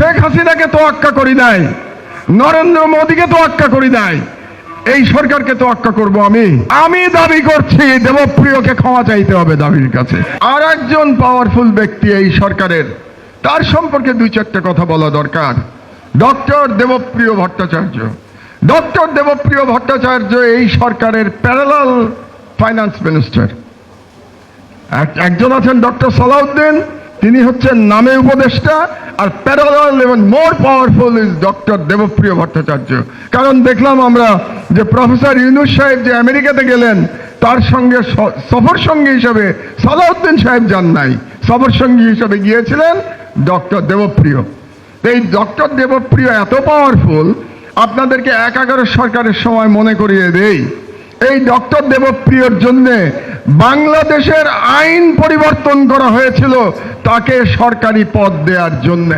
শেখ হাসিনাকে তোয়াক্কা করি নাই, নরেন্দ্র মোদীকে তোয়াক্কা করি নাই, এই সরকারকে তোয়াক্কা করব আমি দাবি করছি দেবপ্রিয়কে ক্ষমা চাইতে হবে দাবির কাছে। আর একজন পাওয়ারফুল ব্যক্তি এই সরকারের, তার সম্পর্কে দুই চারটা কথা বলা দরকার। ডক্টর দেবপ্রিয় ভট্টাচার্য। ডক্টর দেবপ্রিয় ভট্টাচার্য এই সরকারের প্যারালাল ফাইন্যান্স মিনিস্টার। একজন আছেন ডক্টর সালাউদ্দিন, তিনি হচ্ছেন নামে উপদেষ্টা, আর প্যারালাল এবং more powerful is doctor Debapriya Bhattacharya. কারণ দেখলাম আমরা যে প্রফেসর ইউনূস সাহেব যে আমেরিকাতে গেলেন, তার সঙ্গে সফর সঙ্গী হিসাবে সালাউদ্দিন সাহেব যান নাই, সফর সঙ্গী হিসাবে গিয়েছিলেন ডক্টর দেবপ্রিয়। এই ডক্টর দেবপ্রিয় এত পাওয়ারফুল, আপনাদেরকে 11 সরকারের সময় মনে করিয়ে দেই, এই ডক্টর দেবপ্রিয়র জন্য বাংলাদেশের আইন পরিবর্তন করা হয়েছিল তাকে সরকারি পদ দেওয়ার জন্য।